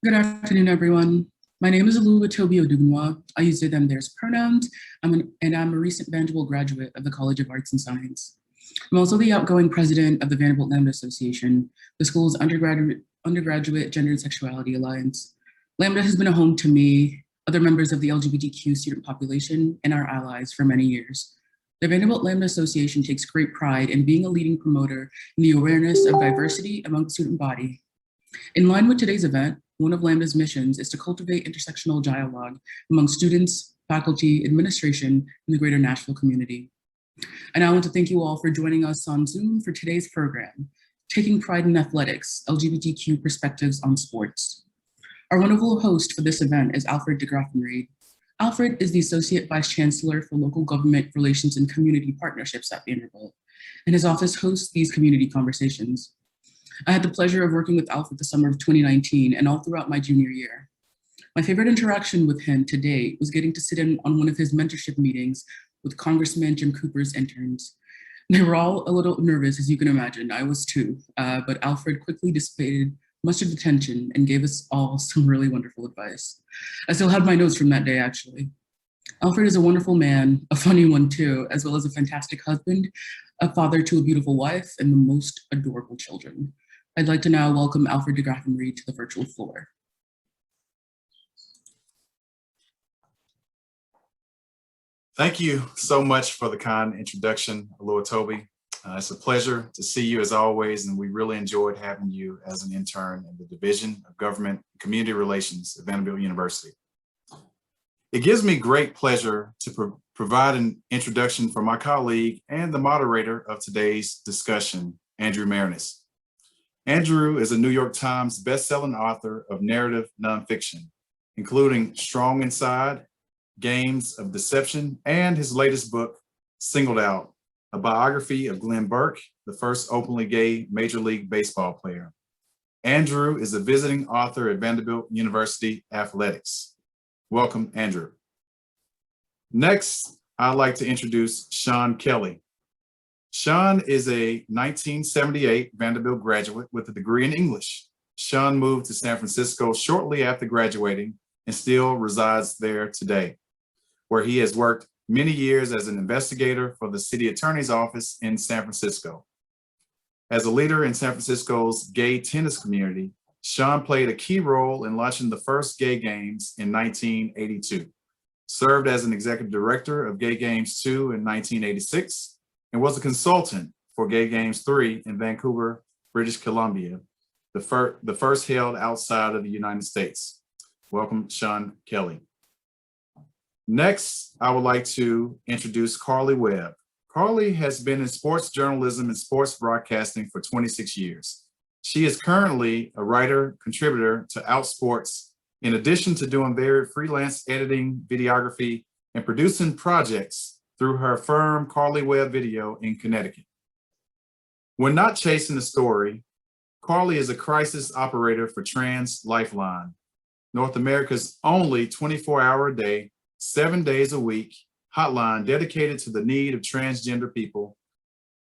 Good afternoon, everyone. My name is Oluwatobi Odugunwa. I use they, them, theirs pronouns, and I'm a recent Vanderbilt graduate of the College of Arts and Science. I'm also the outgoing president of the Vanderbilt Lambda Association, the school's undergraduate Gender and Sexuality Alliance. Lambda has been a home to me, other members of the LGBTQ student population, and our allies for many years. The Vanderbilt Lambda Association takes great pride in being a leading promoter in the awareness of diversity among the student body. In line with today's event, one of Lambda's missions is to cultivate intersectional dialogue among students, faculty, administration, and the greater Nashville community. And I want to thank you all for joining us on Zoom for today's program, Taking Pride in Athletics, LGBTQ Perspectives on Sports. Our wonderful host for this event is Alfred De Grothenri. Alfred is the Associate Vice Chancellor for Local Government Relations and Community Partnerships at Vanderbilt, and his office hosts these community conversations. I had the pleasure of working with Alfred the summer of 2019 and all throughout my junior year. My favorite interaction with him to date was getting to sit in on one of his mentorship meetings with Congressman Jim Cooper's interns. They were all a little nervous, as you can imagine. I was too, but Alfred quickly dissipated much of the tension and gave us all some really wonderful advice. I still have my notes from that day, actually. Alfred is a wonderful man, a funny one too, as well as a fantastic husband, a father to a beautiful wife, and the most adorable children. I'd like to now welcome Alfred De Grothenri to the virtual floor. Thank you so much for the kind introduction, Oluwatobi. It's a pleasure to see you as always, and we really enjoyed having you as an intern in the Division of Government and Community Relations at Vanderbilt University. It gives me great pleasure to provide an introduction for my colleague and the moderator of today's discussion, Andrew Marinis. Andrew is a New York Times best-selling author of narrative nonfiction, including Strong Inside, Games of Deception, and his latest book, Singled Out, a biography of Glenn Burke, the first openly gay Major League Baseball player. Andrew is a visiting author at Vanderbilt University Athletics. Welcome, Andrew. Next, I'd like to introduce Sean Kelly. Sean is a 1978 Vanderbilt graduate with a degree in English. Sean moved to San Francisco shortly after graduating and still resides there today, where he has worked many years as an investigator for the city attorney's office in San Francisco. As a leader in San Francisco's gay tennis community, Sean played a key role in launching the first gay games in 1982, served as an executive director of Gay Games 2 in 1986, and was a consultant for Gay Games 3 in Vancouver, British Columbia, the first held outside of the United States. Welcome, Sean Kelly. Next, I would like to introduce Carly Webb. Carly has been in sports journalism and sports broadcasting for 26 years. She is currently a writer, contributor to Outsports, in addition to doing varied freelance editing, videography, and producing projects through her firm, Carly Webb Video in Connecticut. When not chasing the story, Carly is a crisis operator for Trans Lifeline, North America's only 24-hour-a-day, 7 days a week hotline dedicated to the need of transgender people.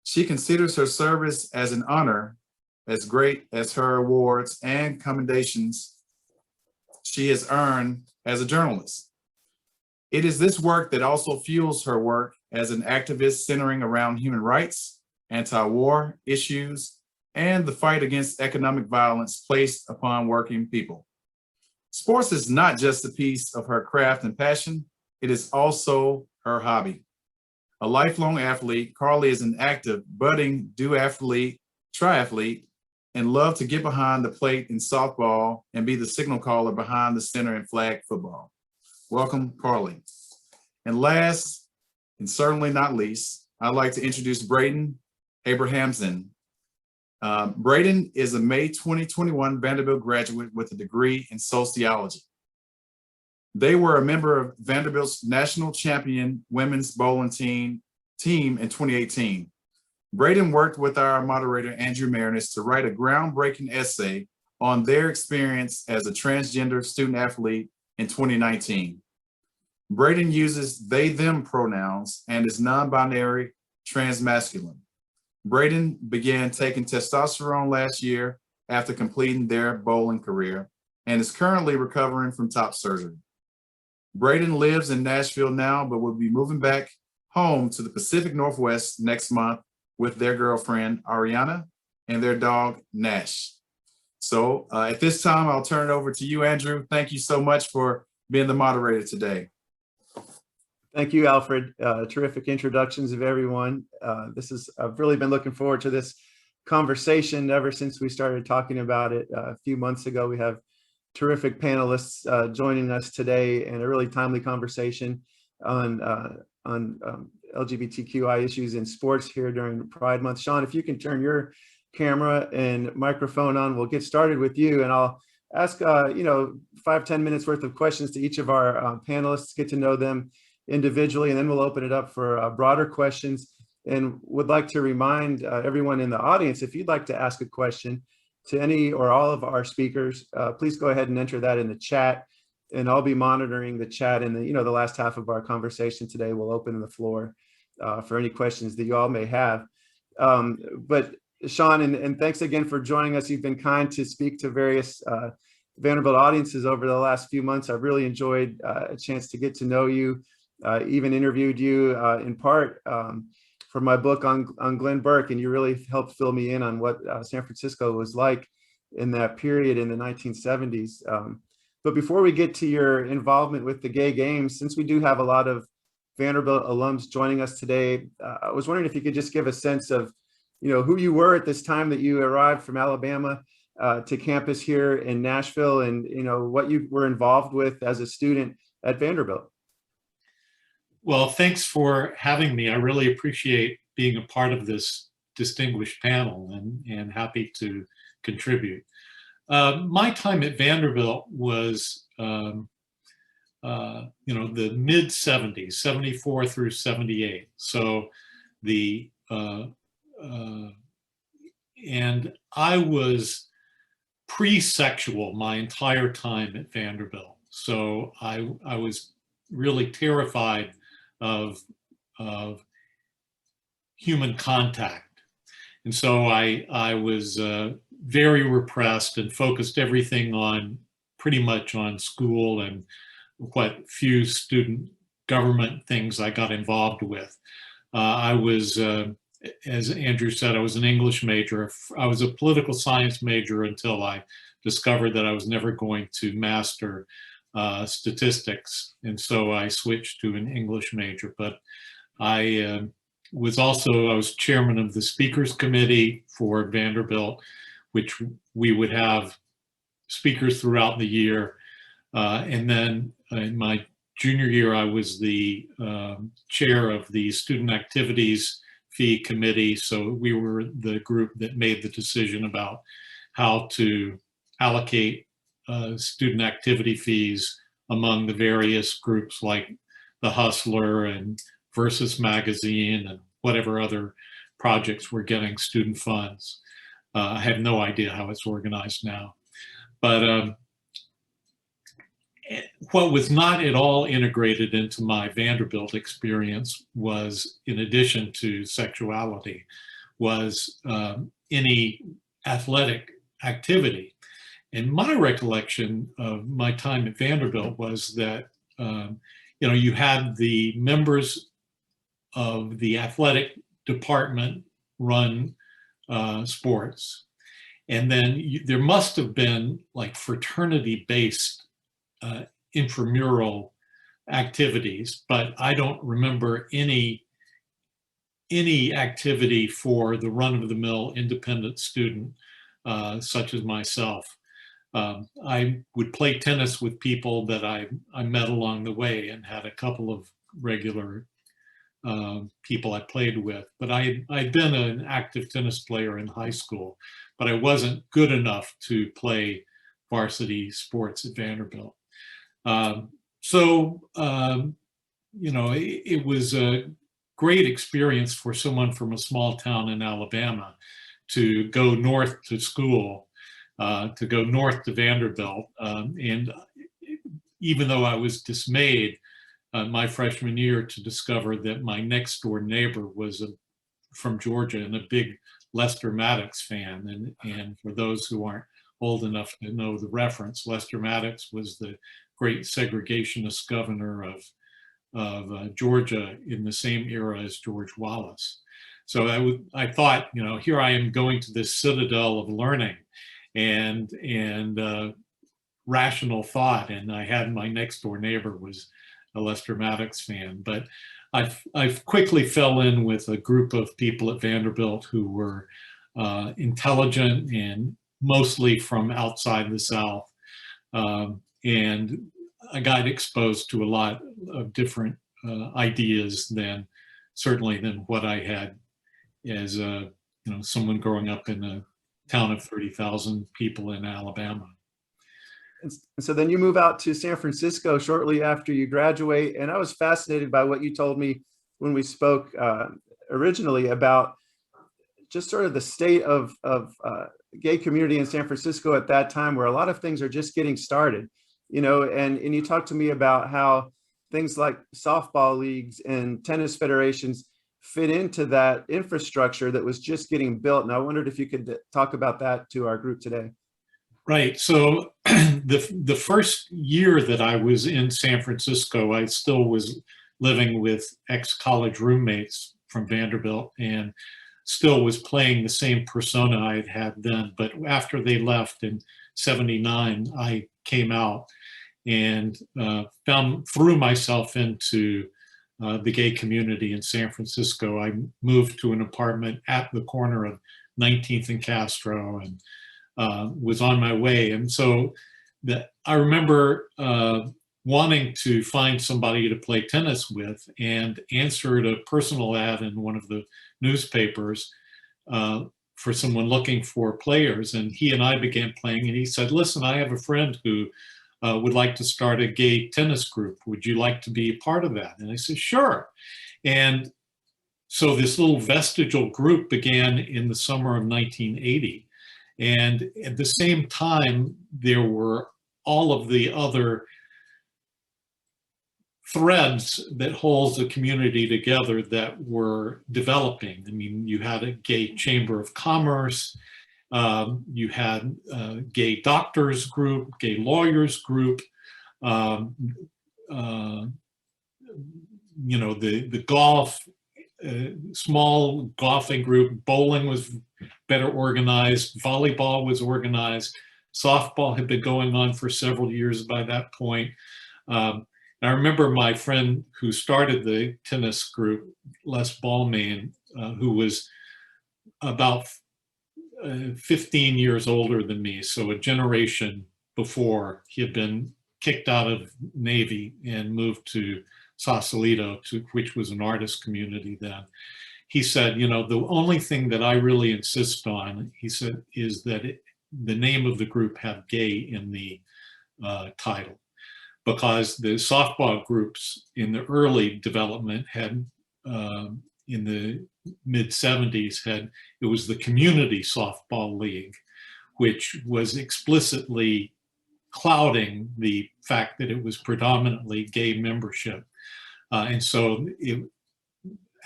She considers her service as an honor, as great as her awards and commendations she has earned as a journalist. It is this work that also fuels her work as an activist centering around human rights, anti-war issues, and the fight against economic violence placed upon working people. Sports is not just a piece of her craft and passion, it is also her hobby. A lifelong athlete, Carly is an active, budding duathlete, triathlete, and love to get behind the plate in softball and be the signal caller behind the center in flag football. Welcome, Carly. And last, and certainly not least, I'd like to introduce Braden Abrahamson. Braden is a May 2021 Vanderbilt graduate with a degree in sociology. They were a member of Vanderbilt's national champion women's bowling team in 2018. Braden worked with our moderator, Andrew Marinis, to write a groundbreaking essay on their experience as a transgender student athlete in 2019. Braden uses they, them pronouns and is non-binary transmasculine. Braden began taking testosterone last year after completing their bowling career and is currently recovering from top surgery. Braden lives in Nashville now, but will be moving back home to the Pacific Northwest next month with their girlfriend, Ariana, and their dog, Nash. So at this time, I'll turn it over to you, Andrew. Thank you so much for being the moderator today. Thank you, Alfred. Terrific introductions of everyone. I've really been looking forward to this conversation ever since we started talking about it a few months ago. We have terrific panelists joining us today, and a really timely conversation on LGBTQI issues in sports here during Pride Month. Sean, if you can turn your camera and microphone on, we'll get started with you, and I'll ask 5-10 minutes worth of questions to each of our panelists, get to know them individually, and then we'll open it up for broader questions. And would like to remind everyone in the audience, if you'd like to ask a question to any or all of our speakers, please go ahead and enter that in the chat, and I'll be monitoring the chat. In the last half of our conversation today, we'll open the floor for any questions that you all may have. But Sean, and thanks again for joining us. You've been kind to speak to various Vanderbilt audiences over the last few months. I've really enjoyed a chance to get to know you, even interviewed you in part for my book on Glenn Burke, and you really helped fill me in on what San Francisco was like in that period in the 1970s. But before we get to your involvement with the Gay Games, since we do have a lot of Vanderbilt alums joining us today, I was wondering if you could just give a sense of who you were at this time that you arrived from Alabama to campus here in Nashville, and what you were involved with as a student at Vanderbilt. Well, thanks for having me. I really appreciate being a part of this distinguished panel, and happy to contribute. My time at Vanderbilt was, the mid 70s, 74 through 78. So and I was pre-sexual my entire time at Vanderbilt. So I was really terrified of human contact. And so I was very repressed and focused everything on pretty much on school and what few student government things I got involved with. I was, as Andrew said, I was an English major. I was a political science major until I discovered that I was never going to master statistics. And so I switched to an English major. But I was chairman of the speakers committee for Vanderbilt, which we would have speakers throughout the year. And then in my junior year, I was the chair of the student activities fee committee. So we were the group that made the decision about how to allocate student activity fees among the various groups like the Hustler and Versus Magazine and whatever other projects were getting student funds. I have no idea how it's organized now. But what was not at all integrated into my Vanderbilt experience was, in addition to sexuality, was any athletic activity. And my recollection of my time at Vanderbilt was that, you had the members of the athletic department run sports. And then there must have been like fraternity-based intramural activities, but I don't remember any activity for the run-of-the-mill independent student such as myself. I would play tennis with people that I met along the way and had a couple of regular people I played with. But I'd been an active tennis player in high school, but I wasn't good enough to play varsity sports at Vanderbilt. It was a great experience for someone from a small town in Alabama to go north to school, to go north to Vanderbilt. And even though I was dismayed my freshman year to discover that my next door neighbor was from Georgia and a big Lester Maddox fan. And for those who aren't old enough to know the reference. Lester Maddox was the great segregationist governor of Georgia in the same era as George Wallace. So I thought, here I am going to this citadel of learning and rational thought, and I had my next door neighbor was a Lester Maddox fan. But I quickly fell in with a group of people at Vanderbilt who were intelligent and mostly from outside the South. And I got exposed to a lot of different ideas certainly than what I had as someone growing up in a town of 30,000 people in Alabama. And so then you move out to San Francisco shortly after you graduate. And I was fascinated by what you told me when we spoke originally about just sort of the state of gay community in San Francisco at that time, where a lot of things are just getting started, and you talked to me about how things like softball leagues and tennis federations fit into that infrastructure that was just getting built. And I wondered if you could talk about that to our group today. Right. So the first year that I was in San Francisco, I still was living with ex-college roommates from Vanderbilt and still was playing the same persona I had had then. But after they left in '79, I came out and threw myself into the gay community in San Francisco. I moved to an apartment at the corner of 19th and Castro and was on my way. And so I remember wanting to find somebody to play tennis with and answered a personal ad in one of the newspapers for someone looking for players. And he and I began playing, and he said, "Listen, I have a friend who would like to start a gay tennis group. Would you like to be a part of that?" And I said, "Sure." And so this little vestigial group began in the summer of 1980. And at the same time, there were all of the other threads that holds the community together that were developing. I mean, you had a gay chamber of commerce, you had a gay doctors group, gay lawyers group, the golf, small golfing group, bowling was better organized, volleyball was organized, softball had been going on for several years by that point. I remember my friend who started the tennis group, Les Ballman, who was about 15 years older than me, so a generation before. He had been kicked out of Navy and moved to Sausalito, which was an artist community then. He said, the only thing that I really insist on, he said, is that the name of the group have gay in the title. Because the softball groups in the early development had, in the mid '70s, it was the Community Softball League, which was explicitly clouding the fact that it was predominantly gay membership. And so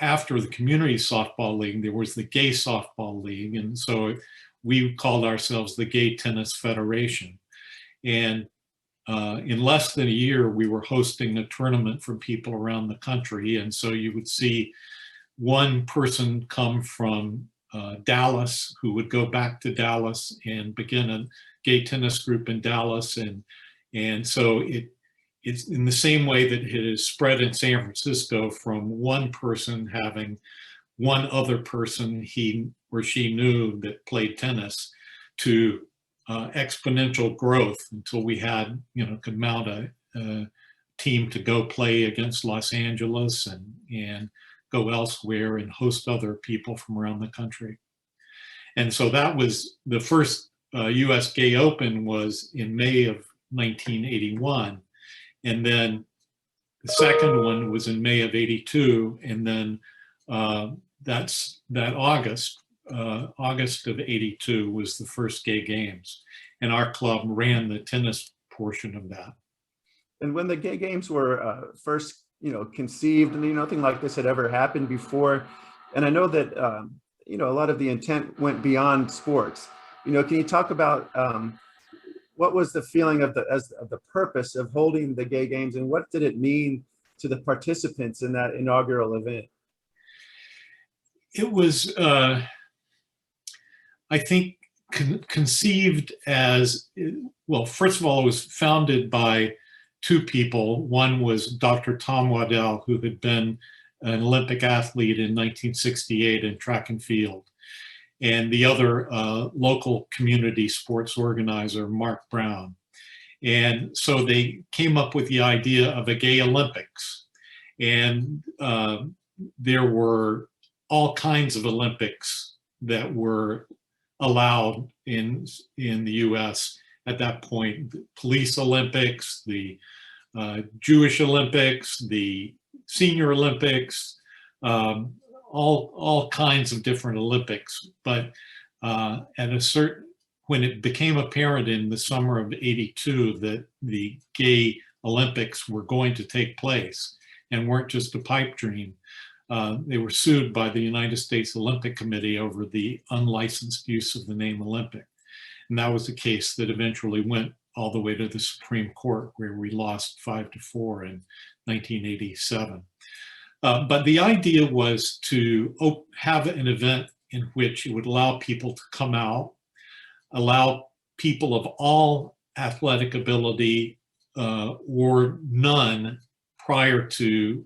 after the Community Softball League, there was the Gay Softball League. And so we called ourselves the Gay Tennis Federation. And in less than a year, we were hosting a tournament for people around the country. And so you would see one person come from Dallas who would go back to Dallas and begin a gay tennis group in Dallas. And so it's in the same way that it has spread in San Francisco from one person having one other person he or she knew that played tennis to exponential growth until we had, could mount a team to go play against Los Angeles and go elsewhere and host other people from around the country. And so that was the first US Gay Open was in May of 1981. And then the second one was in May of '82. And then that August of '82 was the first gay games, and our club ran the tennis portion of that. And when the gay games were first, conceived, and nothing like this had ever happened before, and I know that a lot of the intent went beyond sports, Can you talk about what was the feeling of the purpose of holding the gay games, and what did it mean to the participants in that inaugural event? It was, I think, conceived as, well, first of all, it was founded by two people. One was Dr. Tom Waddell, who had been an Olympic athlete in 1968 in track and field, and the other local community sports organizer, Mark Brown. And so they came up with the idea of a gay Olympics. And there were all kinds of Olympics that were allowed in the US at that point: the police Olympics, the Jewish Olympics, the Senior Olympics, all kinds of different Olympics. But when it became apparent in the summer of '82 that the gay Olympics were going to take place and weren't just a pipe dream, they were sued by the United States Olympic Committee over the unlicensed use of the name Olympic. And that was a case that eventually went all the way to the Supreme Court, where we lost 5-4 in 1987. But the idea was to have an event in which it would allow people to come out, allow people of all athletic ability or none prior to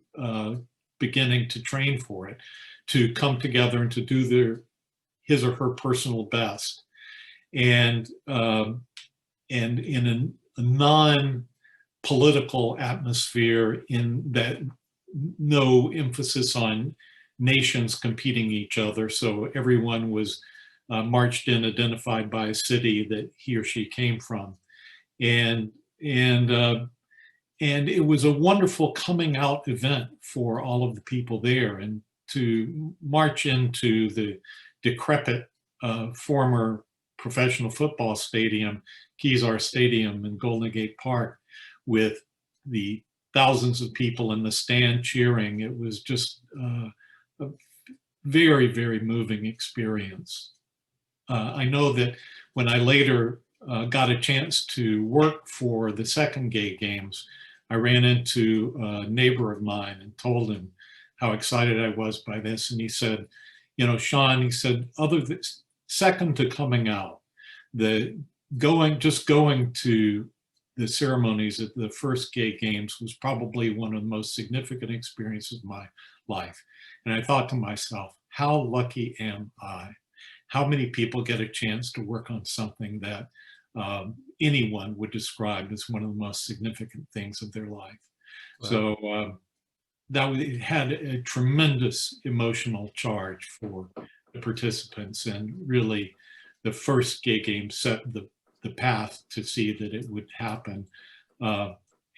beginning to train for it, to come together and to do his or her personal best. And in a non-political atmosphere, in that no emphasis on nations competing each other. So everyone was marched in, identified by a city that he or she came from. And it was a wonderful coming out event for all of the people there, and to march into the decrepit former professional football stadium, Kezar Stadium in Golden Gate Park, with the thousands of people in the stand cheering. It was just a very, very moving experience. I know that when I later got a chance to work for the second gay games, I ran into a neighbor of mine and told him how excited I was by this. And he said, Sean, he said, second to coming out, just going to the ceremonies at the first gay games was probably one of the most significant experiences of my life. And I thought to myself, how lucky am I? How many people get a chance to work on something that anyone would describe as one of the most significant things of their life? Wow. So it had a tremendous emotional charge for the participants, and really the first gay game set the path to see that it would happen,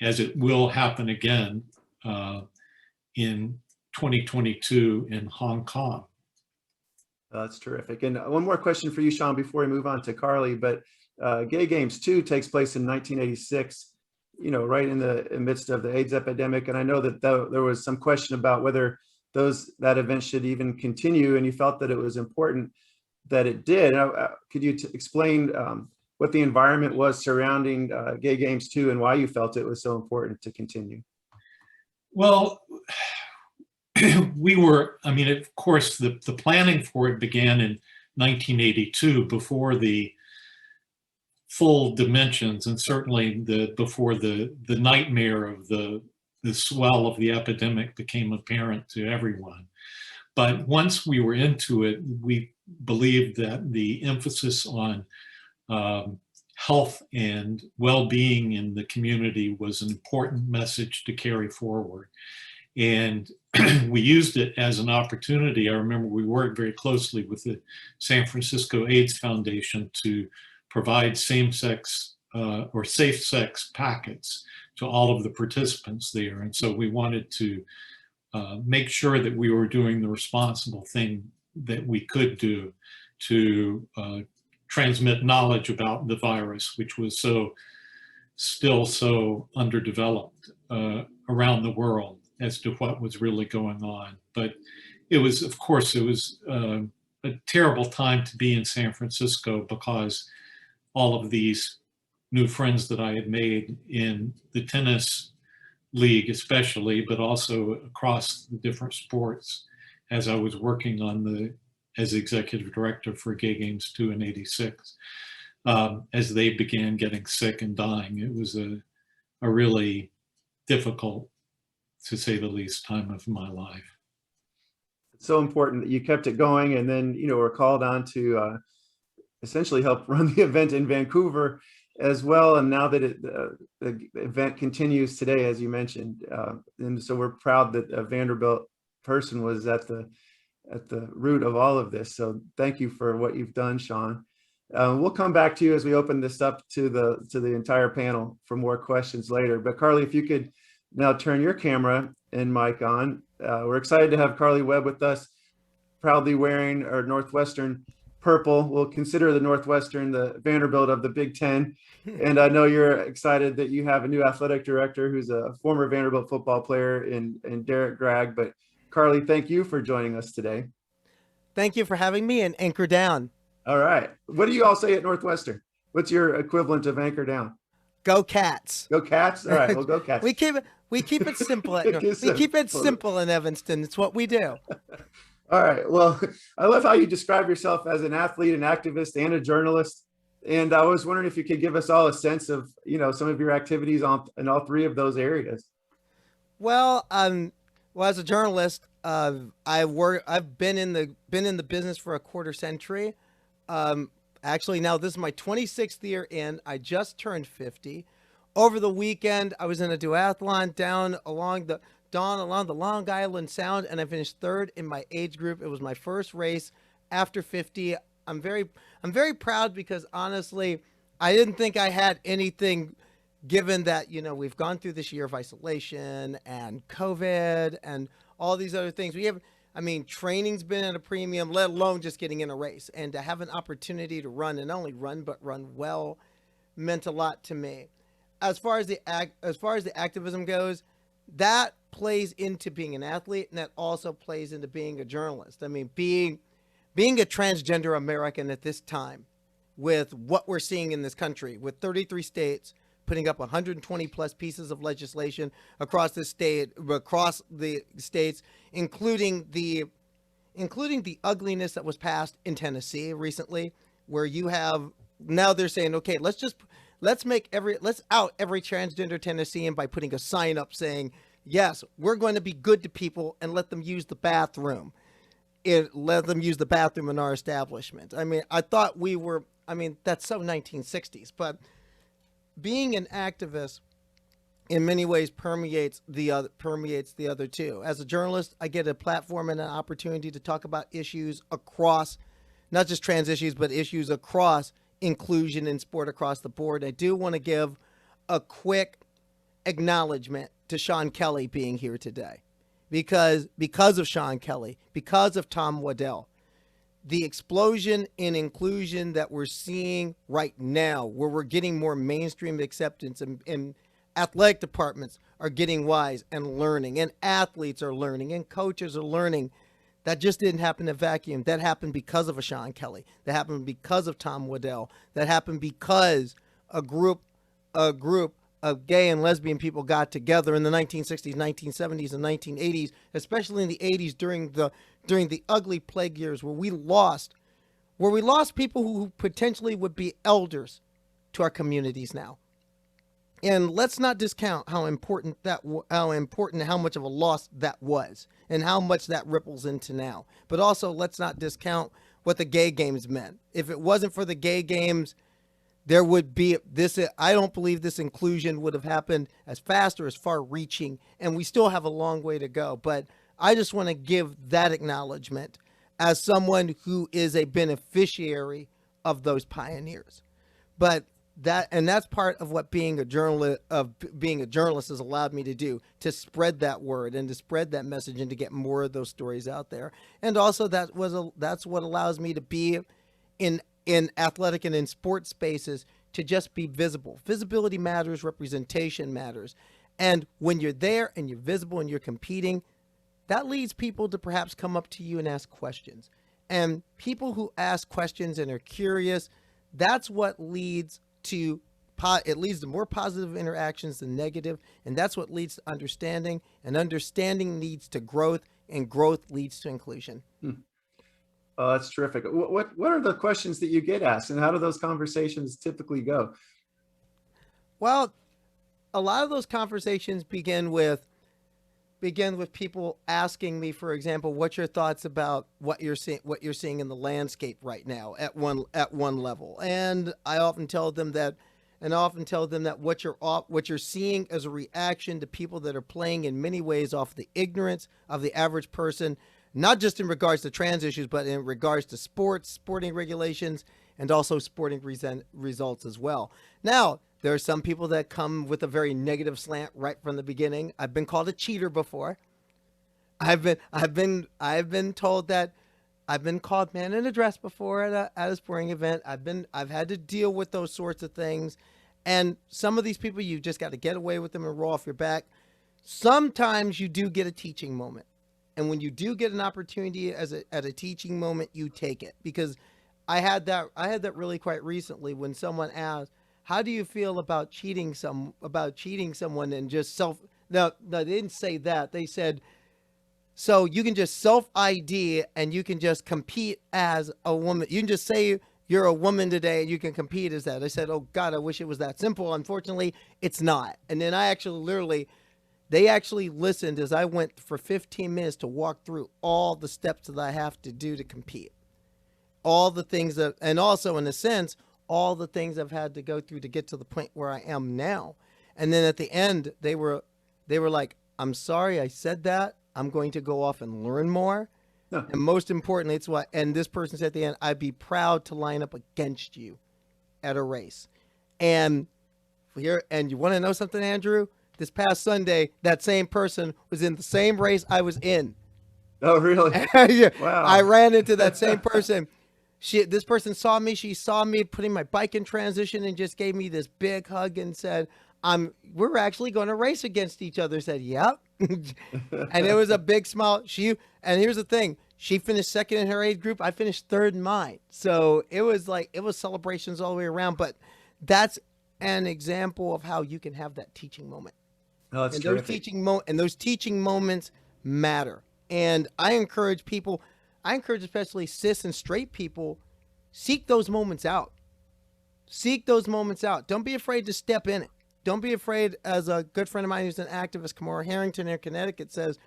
as it will happen again in 2022 in Hong Kong. That's terrific. And one more question for you, Sean, before we move on to Carly. But Gay Games 2 takes place in 1986, right in the midst of the AIDS epidemic. And I know that there was some question about whether that event should even continue, and you felt that it was important that it did. Could you explain what the environment was surrounding Gay Games 2 and why you felt it was so important to continue? Well, of course, the planning for it began in 1982, before the full dimensions, and certainly before the nightmare of the swell of the epidemic became apparent to everyone. But once we were into it, we believed that the emphasis on health and well-being in the community was an important message to carry forward. And we used it as an opportunity. I remember we worked very closely with the San Francisco AIDS Foundation to provide same-sex or safe-sex packets to all of the participants there. And so we wanted to make sure that we were doing the responsible thing that we could do to transmit knowledge about the virus, which was still so underdeveloped around the world as to what was really going on. But it was, of course, it was a a terrible time to be in San Francisco because all of these new friends that I had made in the tennis league especially, but also across the different sports as I was working as executive director for Gay Games 2 in '86. As they began getting sick and dying, it was a really difficult, to say the least, time of my life. It's so important that you kept it going, and then were called on to essentially help run the event in Vancouver as well. And now that the event continues today, as you mentioned, and so we're proud that a Vanderbilt person was at the root of all of this. So thank you for what you've done, Sean. We'll come back to you as we open this up to the entire panel for more questions later. But Carly, if you could now turn your camera and mic on. We're excited to have Carly Webb with us, proudly wearing our Northwestern purple. We'll consider the Northwestern the Vanderbilt of the Big Ten. And I know you're excited that you have a new athletic director who's a former Vanderbilt football player in Derek Gragg. But Carly, thank you for joining us today. Thank you for having me, and anchor down. All right. What do you all say at Northwestern? What's your equivalent of anchor down? Go Cats. Go Cats. All right, we'll go Cats. We keep it simple. We keep it simple in Evanston. It's what we do. All right. Well, I love how you describe yourself as an athlete, an activist, and a journalist. And I was wondering if you could give us all a sense of, some of your activities in all three of those areas. Well, as a journalist, I've been in the business for a quarter century. Actually, now this is my 26th year in. I just turned 50. Over the weekend, I was in a duathlon down along the Long Island Sound, and I finished third in my age group. It was my first race after 50. I'm very proud because honestly, I didn't think I had anything, given that, we've gone through this year of isolation and COVID and all these other things. Training's been at a premium, let alone just getting in a race. And to have an opportunity to run, and not only run, but run well, meant a lot to me. As far as the activism goes, that plays into being an athlete, and that also plays into being a journalist. Being a transgender American at this time, with what we're seeing in this country, with 33 states putting up 120 plus pieces of legislation across the states, including the ugliness that was passed in Tennessee recently, where you have, now they're saying, okay, let's out every transgender Tennessean by putting a sign up saying, yes, we're going to be good to people and let them use the bathroom. Let them use the bathroom in our establishment. I thought we were, that's so 1960s, but being an activist in many ways permeates the other two. As a journalist, I get a platform and an opportunity to talk about issues across, not just trans issues, but issues across inclusion in sport across the board. I do want to give a quick acknowledgement to Sean Kelly being here today, because of Sean Kelly, because of Tom Waddell, the explosion in inclusion that we're seeing right now, where we're getting more mainstream acceptance, and athletic departments are getting wise and learning, and athletes are learning, and coaches are learning. That just didn't happen in a vacuum. That happened because of a Sean Kelly. That happened because of Tom Waddell. That happened because a group of gay and lesbian people got together in the 1960s, 1970s, and 1980s, especially in the 80s during the ugly plague years, where we lost people who potentially would be elders to our communities now. And let's not discount how important how much of a loss that was, and how much that ripples into now. But also, let's not discount what the gay games meant. If it wasn't for the gay games, there would be this, I don't believe this inclusion would have happened as fast or as far reaching, and we still have a long way to go. But I just want to give that acknowledgement as someone who is a beneficiary of those pioneers. But that's part of what being a journalist has allowed me to do, to spread that word and to spread that message and to get more of those stories out there. And also that's what allows me to be in athletic and in sports spaces, to just be visible. Visibility matters, representation matters. And when you're there and you're visible and you're competing, that leads people to perhaps come up to you and ask questions. And people who ask questions and are curious, that's what leads to it leads to more positive interactions than negative, and that's what leads to understanding, and understanding leads to growth, and growth leads to inclusion. Oh, that's terrific. What are the questions that you get asked, and how do those conversations typically go? Well, a lot of those conversations begin with people asking me, for example, what's your thoughts about what you're seeing in the landscape right now at one level. And I often tell them that what you're seeing as a reaction to people that are playing in many ways off the ignorance of the average person, not just in regards to trans issues, but in regards to sporting regulations, and also sporting results as well. Now, there are some people that come with a very negative slant right from the beginning. I've been called a cheater before. I've been told that I've been called man in a dress before at a sporting event. I've had to deal with those sorts of things. And some of these people, you just got to get away with them and roll off your back. Sometimes you do get a teaching moment. And when you do get an opportunity at a teaching moment, you take it. Because I had that really quite recently when someone asked, how do you feel about cheating someone and just no, they didn't say that. They said, so you can just self-ID and you can just compete as a woman. You can just say you're a woman today and you can compete as that. I said, oh God, I wish it was that simple. Unfortunately, it's not. And then they actually listened as I went for 15 minutes to walk through all the steps that I have to do to compete. All the things that, and also in a sense, all the things I've had to go through to get to the point where I am now. And then at the end, they were like, I'm sorry I said that. I'm going to go off and learn more. Huh. And most importantly, it's what, and this person said at the end, I'd be proud to line up against you at a race. And you want to know something, Andrew? This past Sunday, that same person was in the same race I was in. Oh, really? Yeah. Wow. I ran into that same person. This person saw me. She saw me putting my bike in transition and just gave me this big hug and said, we're actually going to race against each other. Said, yep. And it was a big smile. And here's the thing. She finished second in her age group. I finished third in mine. So it was celebrations all the way around. But that's an example of how you can have that teaching moment. Oh, that's terrific. Those teaching moments matter. And I encourage especially cis and straight people, seek those moments out. Seek those moments out. Don't be afraid to step in it. Don't be afraid, as a good friend of mine who's an activist, Kamora Harrington in Connecticut, says,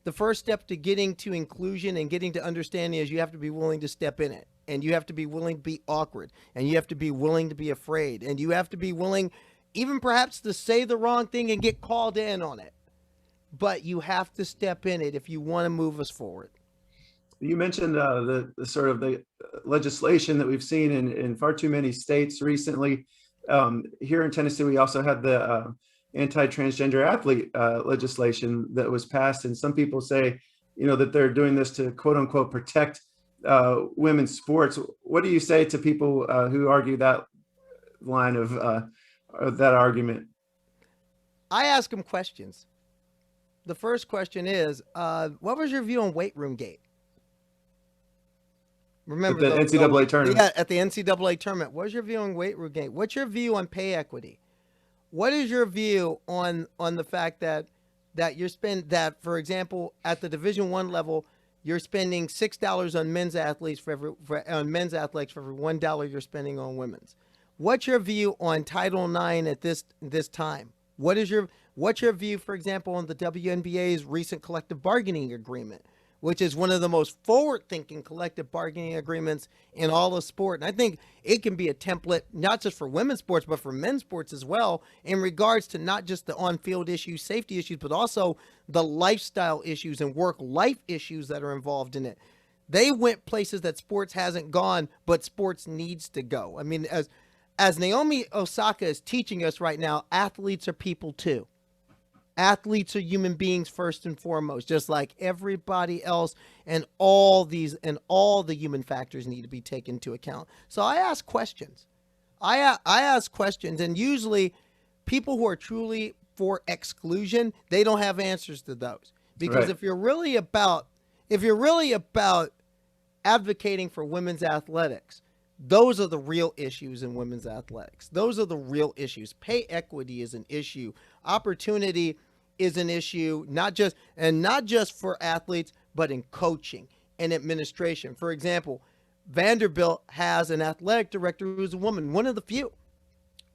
the first step to getting to inclusion and getting to understanding is you have to be willing to step in it. And you have to be willing to be awkward. And you have to be willing to be afraid. And you have to be willing, even perhaps, to say the wrong thing and get called in on it. But you have to step in it if you want to move us forward. You mentioned the sort of the legislation that we've seen in far too many states recently. Here in Tennessee, we also had the anti-transgender athlete legislation that was passed. And some people say, that they're doing this to quote unquote protect women's sports. What do you say to people who argue that line of that argument? I ask them questions. The first question is, what was your view on weight room gate? Remember at the NCAA tournament. Yeah, at the NCAA tournament. What's your view on weight room gate? What's your view on pay equity? What is your view on the fact that for example, at the Division I level, you're spending $6 on men's athletes for every $1 you're spending on women's? What's your view on Title IX at this time? What's your view, for example, on the WNBA's recent collective bargaining agreement, which is one of the most forward-thinking collective bargaining agreements in all of sport? And I think it can be a template, not just for women's sports, but for men's sports as well, in regards to not just the on-field issues, safety issues, but also the lifestyle issues and work-life issues that are involved in it. They went places that sports hasn't gone, but sports needs to go. I mean, as Naomi Osaka is teaching us right now, athletes are people too. Athletes are human beings first and foremost, just like everybody else, and all the human factors need to be taken into account. So I ask questions. I ask questions, and usually people who are truly for exclusion, they don't have answers to those. Because right. if you're really about advocating for women's athletics. Those are the real issues in women's athletics. Those are the real issues. Pay equity is an issue. Opportunity is an issue, not just for athletes, but in coaching and administration. For example, Vanderbilt has an athletic director who's a woman, one of the few.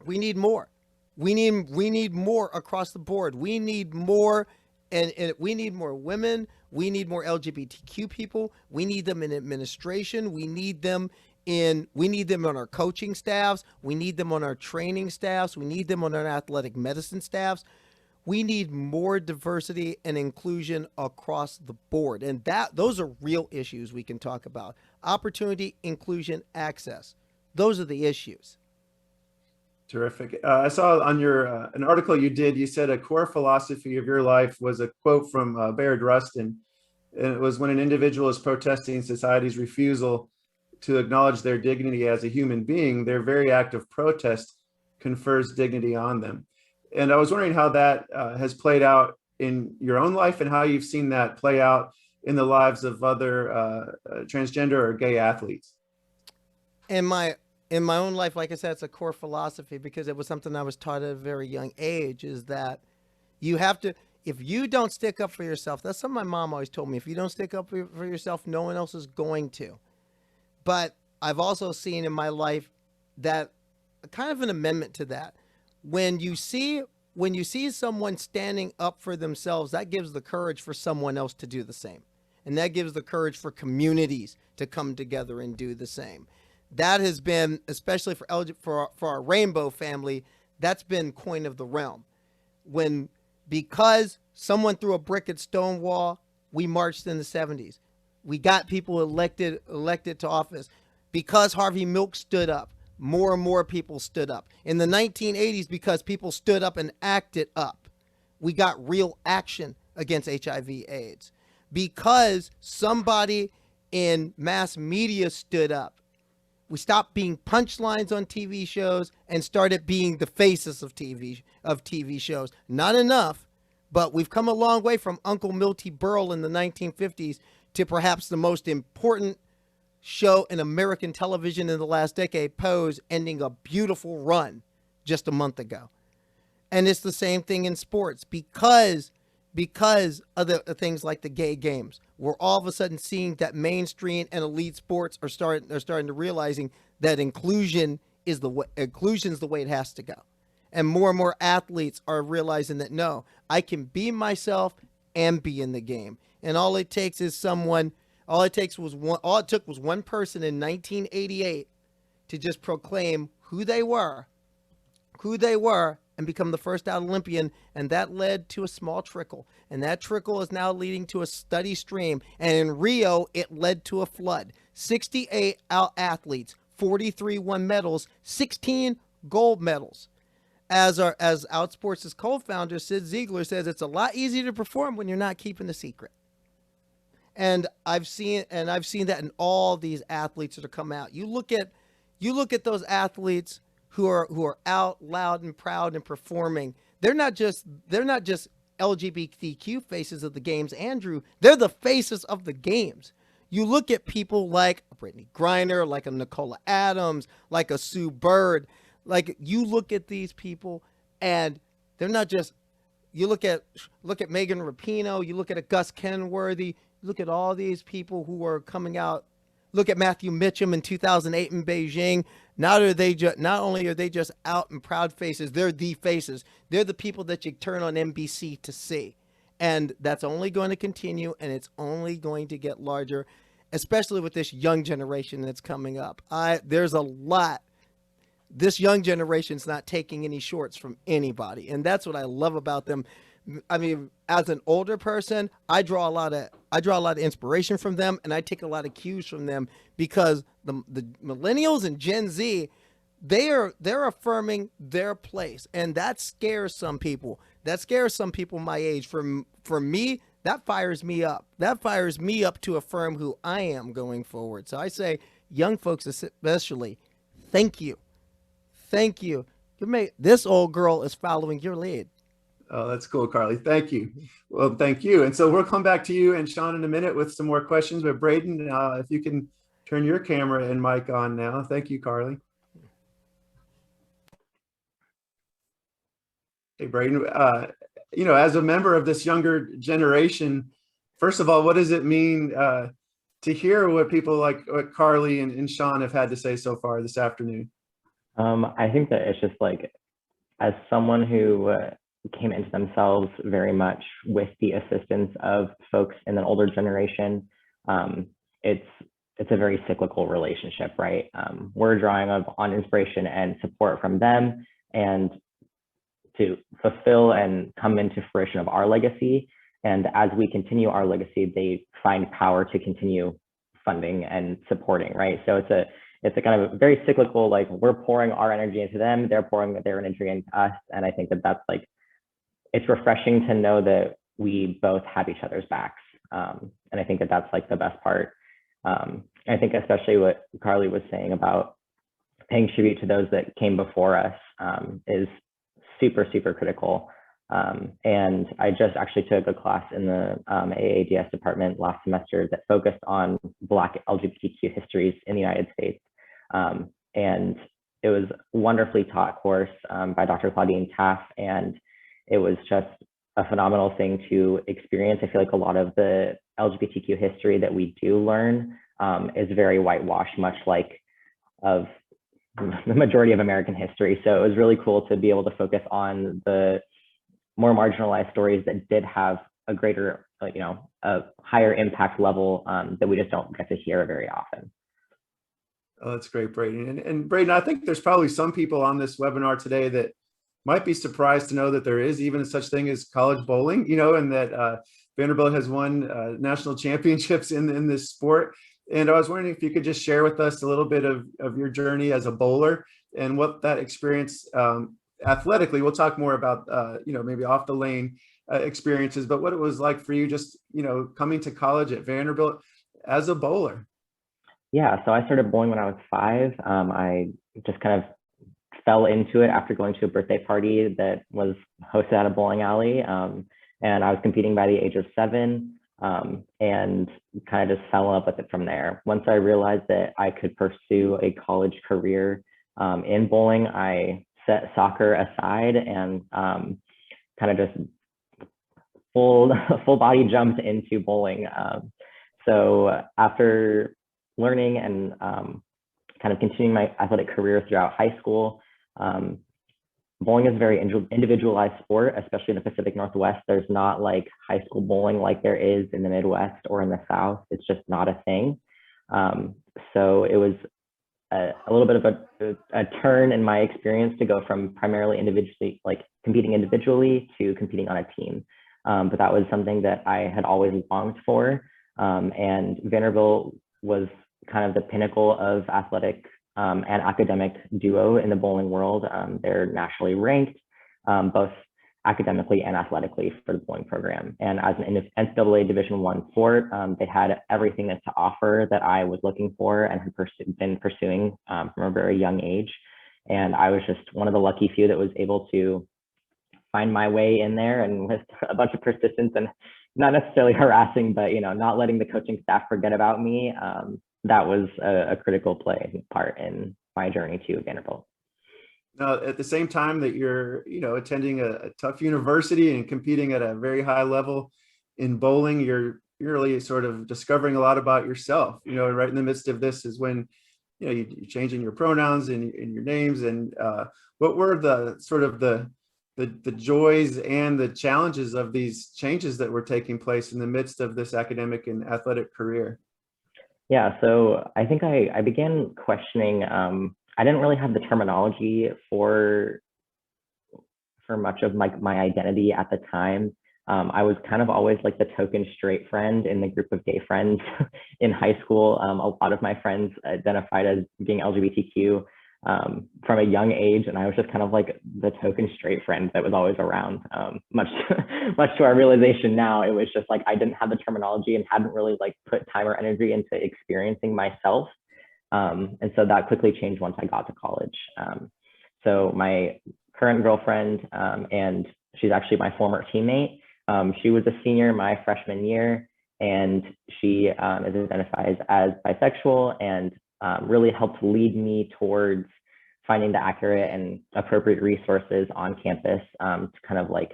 We need more. We need more across the board. We need more, and we need more women. We need more LGBTQ people. We need them in administration. We need them on our coaching staffs. We need them on our training staffs. We need them on our athletic medicine staffs. We need more diversity and inclusion across the board. And those are real issues we can talk about. Opportunity, inclusion, access. Those are the issues. Terrific. I saw on your an article you did, you said a core philosophy of your life was a quote from Bayard Rustin. And it was, when an individual is protesting society's refusal to acknowledge their dignity as a human being, their very act of protest confers dignity on them. And I was wondering how that has played out in your own life and how you've seen that play out in the lives of other transgender or gay athletes. In my own life, like I said, it's a core philosophy because it was something I was taught at a very young age, is that you have to, if you don't stick up for yourself, that's something my mom always told me, if you don't stick up for yourself, no one else is going to. But I've also seen in my life that kind of an amendment to that. When you see someone standing up for themselves, that gives the courage for someone else to do the same. And that gives the courage for communities to come together and do the same. That has been, especially for our rainbow family, that's been coin of the realm. Because someone threw a brick at Stonewall, we marched in the 70s. We got people elected to office. Because Harvey Milk stood up, more and more people stood up. In the 1980s, because people stood up and acted up, we got real action against HIV/AIDS. Because somebody in mass media stood up, we stopped being punchlines on TV shows and started being the faces of TV shows. Not enough, but we've come a long way from Uncle Milty Berle in the 1950s to perhaps the most important show in American television in the last decade, Pose, ending a beautiful run just a month ago. And it's the same thing in sports because of the things like the gay games. We're all of a sudden seeing that mainstream and elite sports are starting to realizing that inclusion is the way it has to go. And more athletes are realizing that, no, I can be myself and be in the game. And all it takes was one person in 1988 to just proclaim who they were and become the first out Olympian. And that led to a small trickle. And that trickle is now leading to a steady stream. And in Rio, it led to a flood. 68 out athletes, 43 won medals, 16 gold medals. As Outsports' co-founder, Sid Ziegler, says, it's a lot easier to perform when you're not keeping the secret. And I've seen that in all these athletes that are come out. You look at those athletes who are out loud and proud and performing. They're not just LGBTQ faces of the games, Andrew. They're the faces of the games. You look at people like Brittany Griner, like a Nicola Adams, like a Sue Bird. Like, you look at these people and they're not just, you look at Megan Rapinoe, you look at a Gus Kenworthy, look at all these people who are coming out. Look at Matthew Mitchum in 2008 in Beijing. Not only are they just out and proud faces, they're the faces. They're the people that you turn on NBC to see. And that's only going to continue, and it's only going to get larger, especially with this young generation that's coming up. There's a lot. This young generation's not taking any shorts from anybody. And that's what I love about them. I mean, as an older person, I draw a lot of inspiration from them, and I take a lot of cues from them, because the millennials and Gen Z, they're affirming their place, and that scares some people. That scares some people my age. For me, that fires me up. That fires me up to affirm who I am going forward. So I say, young folks especially, thank you. Thank you. This old girl is following your lead. Oh, that's cool, Carly. Thank you. Well, thank you. And so we'll come back to you and Sean in a minute with some more questions. But Braden, if you can turn your camera and mic on now. Thank you, Carly. Hey, Braden, you know, as a member of this younger generation, first of all, what does it mean to hear what people like what Carly and Sean have had to say so far this afternoon? I think that it's just like, as someone who came into themselves very much with the assistance of folks in an older generation, it's a very cyclical relationship, right? We're drawing on inspiration and support from them, and to fulfill and come into fruition of our legacy. And as we continue our legacy, they find power to continue funding and supporting, right? So it's a kind of very cyclical, like we're pouring our energy into them, they're pouring their energy into us. And I think that that's like, it's refreshing to know that we both have each other's backs. And I think that that's like the best part. I think especially what Carly was saying about paying tribute to those that came before us is super, super critical. And I just actually took a class in the AADS department last semester that focused on Black LGBTQ histories in the United States. And it was a wonderfully taught course by Dr. Claudine Taff, and it was just a phenomenal thing to experience. I feel like a lot of the LGBTQ history that we do learn is very whitewashed, much like of the majority of American history. So it was really cool to be able to focus on the more marginalized stories that did have a greater, you know, a higher impact level that we just don't get to hear very often. Oh, that's great, Braden. And Braden, I think there's probably some people on this webinar today that might be surprised to know that there is even such thing as college bowling, you know, and that Vanderbilt has won national championships in this sport. And I was wondering if you could just share with us a little bit of your journey as a bowler and what that experience athletically, we'll talk more about, you know, maybe off the lane experiences, but what it was like for you just, you know, coming to college at Vanderbilt as a bowler. Yeah, so I started bowling when I was 5. I just kind of fell into it after going to a birthday party that was hosted at a bowling alley. And I was competing by the age of 7. And kind of just fell in love with it from there. Once I realized that I could pursue a college career in bowling, I set soccer aside and kind of just full body jumped into bowling. So after learning and kind of continuing my athletic career throughout high school, bowling is a very individualized sport, especially in the Pacific Northwest. There's not like high school bowling like there is in the Midwest or in the South. It's just not a thing. So it was a little bit of a turn in my experience to go from primarily individually, like competing individually, to competing on a team. But that was something that I had always longed for. And Vanderbilt was kind of the pinnacle of athletic and academic duo in the bowling world. They're nationally ranked, both academically and athletically for the bowling program. And as an NCAA Division I sport, they had everything to offer that I was looking for and had been pursuing from a very young age. And I was just one of the lucky few that was able to find my way in there, and with a bunch of persistence and not necessarily harassing, but, you know, not letting the coaching staff forget about me. That was a critical part in my journey to Vanderbilt. Now, at the same time that you're, you know, attending a tough university and competing at a very high level in bowling, you're really sort of discovering a lot about yourself. You know, right in the midst of this is when, you know, you're changing your pronouns and your names. And what were the sort of the joys and the challenges of these changes that were taking place in the midst of this academic and athletic career? Yeah, so I think I began questioning, I didn't really have the terminology for much of my identity at the time. I was kind of always like the token straight friend in the group of gay friends in high school. A lot of my friends identified as being LGBTQ from a young age, and I was just kind of like the token straight friend that was always around. Much to our realization now, it was just like I didn't have the terminology and hadn't really like put time or energy into experiencing myself. And so that quickly changed once I got to college. So my current girlfriend, and she's actually my former teammate, she was a senior my freshman year, and she identifies as bisexual, and really helped lead me towards finding the accurate and appropriate resources on campus to kind of like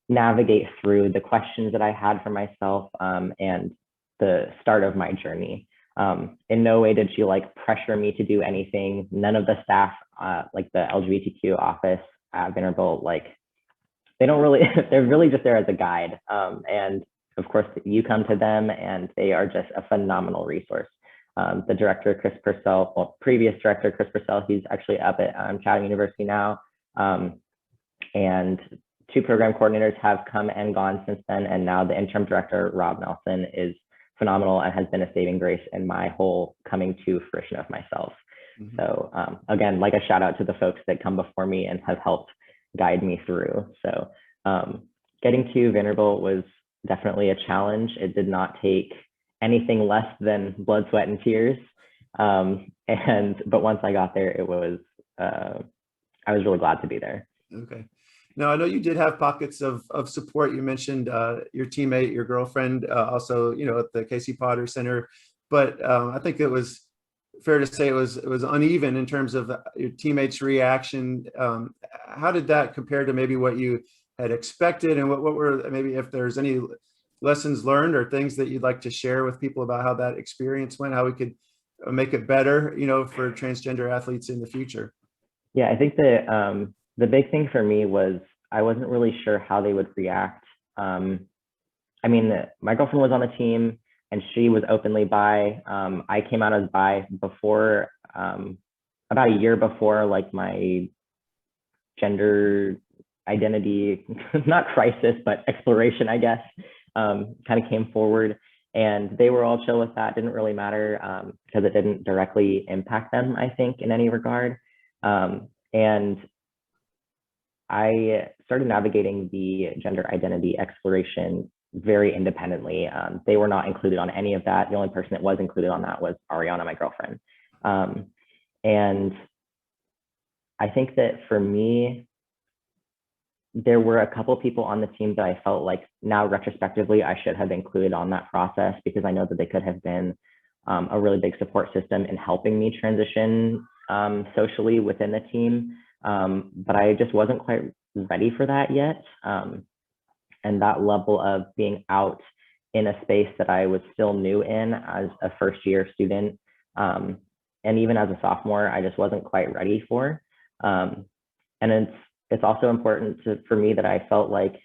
navigate through the questions that I had for myself and the start of my journey. In no way did she like pressure me to do anything. None of the staff, like the LGBTQ office at Vanderbilt, like they don't really, they're really just there as a guide. And of course, you come to them and they are just a phenomenal resource. The director, Chris Purcell, well, previous director, Chris Purcell, he's actually up at Chatham University now. And two program coordinators have come and gone since then. And now the interim director, Rob Nelson, is phenomenal and has been a saving grace in my whole coming to fruition of myself. Mm-hmm. So again, like a shout out to the folks that come before me and have helped guide me through. So getting to Vanderbilt was definitely a challenge. It did not take anything less than blood, sweat, and tears. But once I got there, it was, I was really glad to be there. Okay. Now, I know you did have pockets of support. You mentioned your teammate, your girlfriend, also, you know, at the Casey Potter Center. But I think it was fair to say it was uneven in terms of your teammates' reaction. How did that compare to maybe what you had expected, and what were maybe, if there's any lessons learned or things that you'd like to share with people about how that experience went, how we could make it better, you know, for transgender athletes in the future? Yeah, I think that the big thing for me was I wasn't really sure how they would react. I mean, my girlfriend was on the team and she was openly bi. I came out as bi before, about a year before, like my gender identity, not crisis, but exploration, I guess, kind of came forward, and they were all chill with that. Didn't really matter because it didn't directly impact them, I think, in any regard. And I started navigating the gender identity exploration very independently. They were not included on any of that. The only person that was included on that was Ariana, my girlfriend. And I think that for me, there were a couple people on the team that I felt like now retrospectively I should have included on that process, because I know that they could have been a really big support system in helping me transition socially within the team. But I just wasn't quite ready for that yet. And that level of being out in a space that I was still new in as a first year student, and even as a sophomore, I just wasn't quite ready for. And it's also important for me that I felt like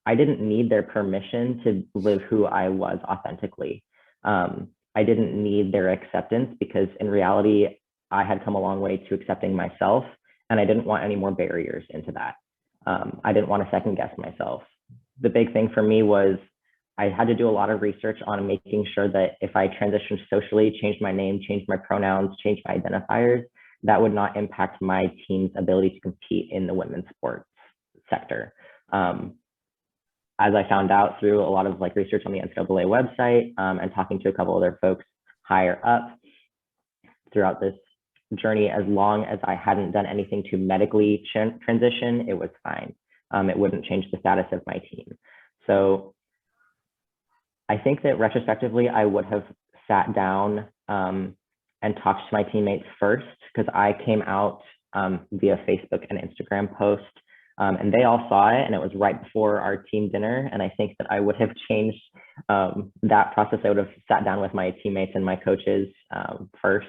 I didn't need their permission to live who I was authentically. I didn't need their acceptance, because in reality, I had come a long way to accepting myself, and I didn't want any more barriers into that. I didn't want to second guess myself. The big thing for me was I had to do a lot of research on making sure that if I transitioned socially, changed my name, changed my pronouns, changed my identifiers, that would not impact my team's ability to compete in the women's sports sector. As I found out through a lot of like research on the NCAA website and talking to a couple other folks higher up throughout this journey, as long as I hadn't done anything to medically transition, it was fine. It wouldn't change the status of my team. So I think that retrospectively, I would have sat down and talked to my teammates first, because I came out via Facebook and Instagram post, and they all saw it, and it was right before our team dinner. And I think that I would have changed that process. I would have sat down with my teammates and my coaches first,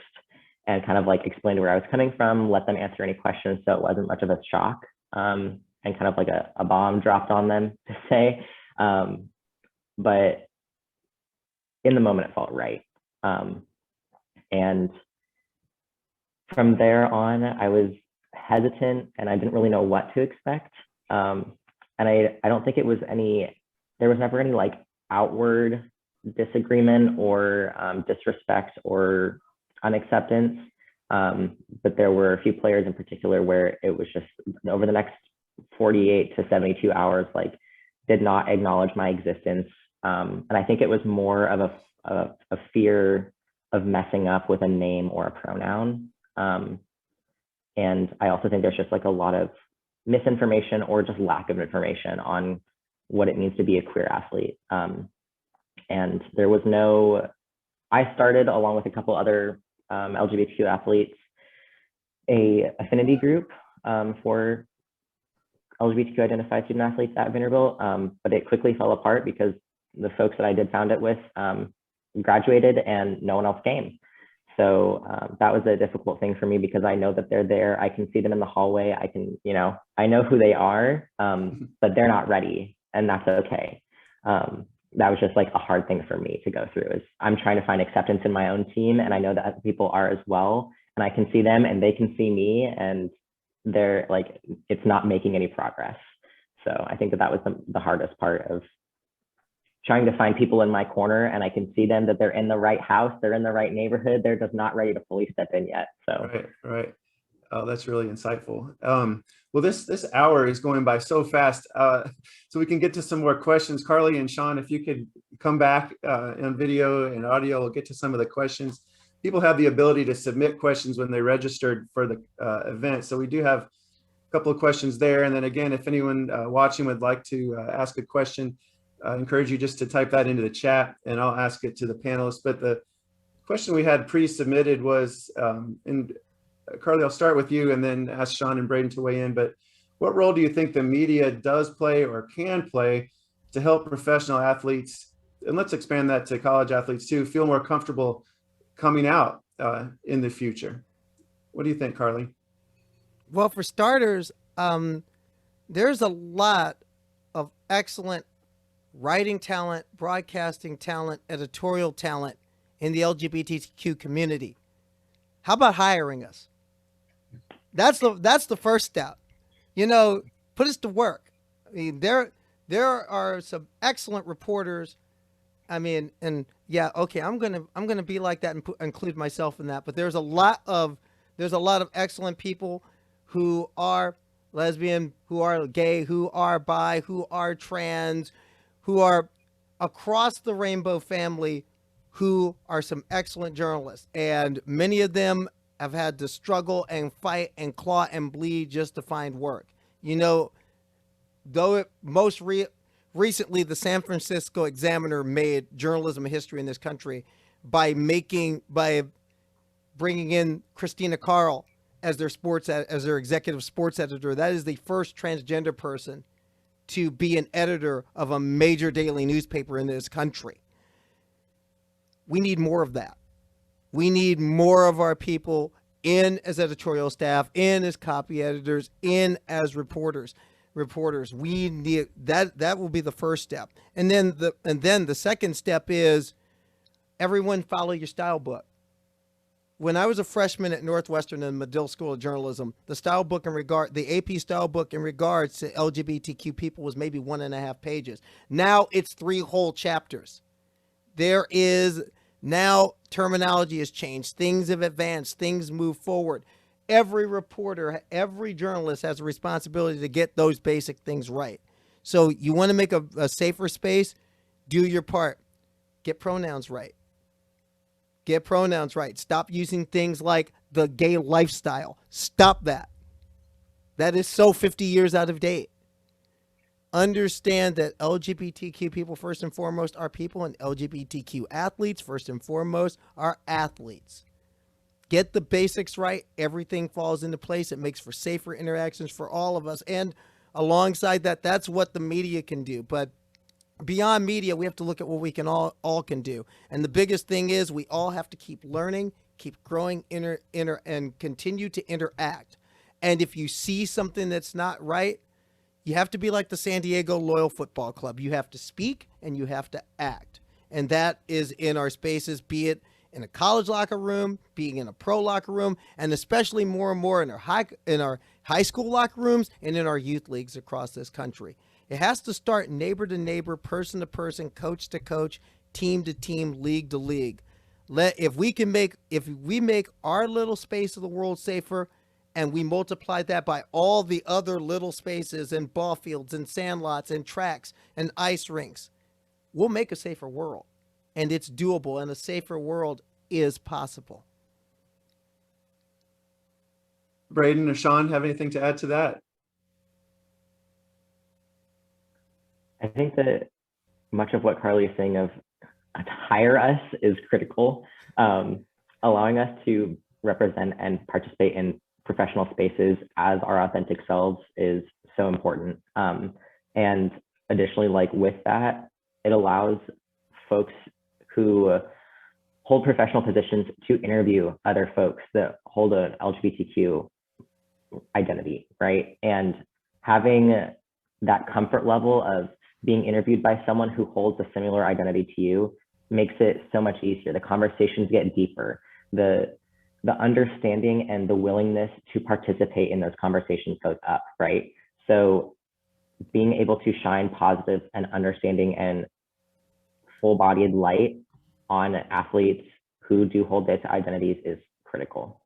and kind of like explained where I was coming from, let them answer any questions, so it wasn't much of a shock, and kind of like a bomb dropped on them, to say. But in the moment, it felt right. And from there on, I was hesitant and I didn't really know what to expect. And I don't think it was there was never any like outward disagreement or disrespect or unacceptance. But there were a few players in particular where it was just over the next 48 to 72 hours, like did not acknowledge my existence. And I think it was more of a fear of messing up with a name or a pronoun. And I also think there's just like a lot of misinformation or just lack of information on what it means to be a queer athlete. And there was no, I started along with a couple other LGBTQ athletes, a affinity group for LGBTQ identified student athletes at Vanderbilt, but it quickly fell apart because the folks that I did found it with graduated and no one else came. So that was a difficult thing for me because I know that they're there. I can see them in the hallway. I can, you know, I know who they are, but they're not ready, and that's okay. That was just like a hard thing for me to go through. Is I'm trying to find acceptance in my own team, and I know that other people are as well, and I can see them and they can see me, and they're like, it's not making any progress. So I think that that was the hardest part of trying to find people in my corner, and I can see them that they're in the right house, they're in the right neighborhood, they're just not ready to fully step in yet. So right. Oh, that's really insightful. Well, this hour is going by so fast, so we can get to some more questions. Carly and Sean, if you could come back on video and audio, we'll get to some of the questions. People have the ability to submit questions when they registered for the event. So we do have a couple of questions there. And then again, if anyone watching would like to ask a question, I encourage you just to type that into the chat and I'll ask it to the panelists. But the question we had pre-submitted was, and Carly, I'll start with you and then ask Sean and Braden to weigh in, but what role do you think the media does play or can play to help professional athletes, and let's expand that to college athletes too, feel more comfortable coming out in the future? What do you think, Carly? Well, for starters, there's a lot of excellent writing talent, broadcasting talent, editorial talent in the LGBTQ community. How about hiring us? That's the first step. You know, put us to work. I mean, there are some excellent reporters. I mean, and yeah, okay, I'm gonna be like that and include myself in that. But there's a lot of excellent people who are lesbian, who are gay, who are bi, who are trans, who are across the rainbow family, who are some excellent journalists, and many of them have had to struggle and fight and claw and bleed just to find work. You know, though recently the San Francisco Examiner made journalism history in this country by bringing in Christina Carl as their executive sports editor. That is the first transgender person to be an editor of a major daily newspaper in this country. We need more of that. We need more of our people in as editorial staff, in as copy editors, in as reporters. We need that. That will be the first step. And then the second step is everyone follow your style book. When I was a freshman at Northwestern in the Medill School of Journalism, the AP style book in regards to LGBTQ people was maybe 1.5 pages. Now it's 3 whole chapters. There is now terminology has changed. Things have advanced. Things move forward. Every reporter, every journalist has a responsibility to get those basic things right. So you want to make a safer space, do your part. Get pronouns right. Get pronouns right. Stop using things like the gay lifestyle. Stop that. That is so 50 years out of date. Understand that LGBTQ people, first and foremost, are people, and LGBTQ athletes, first and foremost, are athletes. Get the basics right. Everything falls into place. It makes for safer interactions for all of us. And alongside that, that's what the media can do. But beyond media, we have to look at what we can all can do. And the biggest thing is we all have to keep learning, keep growing, and continue to interact. And if you see something that's not right, you have to be like the San Diego Loyal Football Club. You have to speak and you have to act. And that is in our spaces, be it in a college locker room, being in a pro locker room, and especially more and more in our high school locker rooms and in our youth leagues across this country. It has to start neighbor to neighbor, person to person, coach to coach, team to team, league to league. If we make our little space of the world safer, and we multiply that by all the other little spaces and ball fields and sandlots and tracks and ice rinks, we'll make a safer world. And it's doable, and a safer world is possible. Braden or Sean, have anything to add to that? I think that much of what Carly is saying of hire us is critical. Allowing us to represent and participate in professional spaces as our authentic selves is so important. And additionally, like with that, it allows folks who hold professional positions to interview other folks that hold an LGBTQ identity, right? And having that comfort level of being interviewed by someone who holds a similar identity to you makes it so much easier. The conversations get deeper. The understanding and the willingness to participate in those conversations goes up, right? So being able to shine positive and understanding and full-bodied light on athletes who do hold those identities is critical.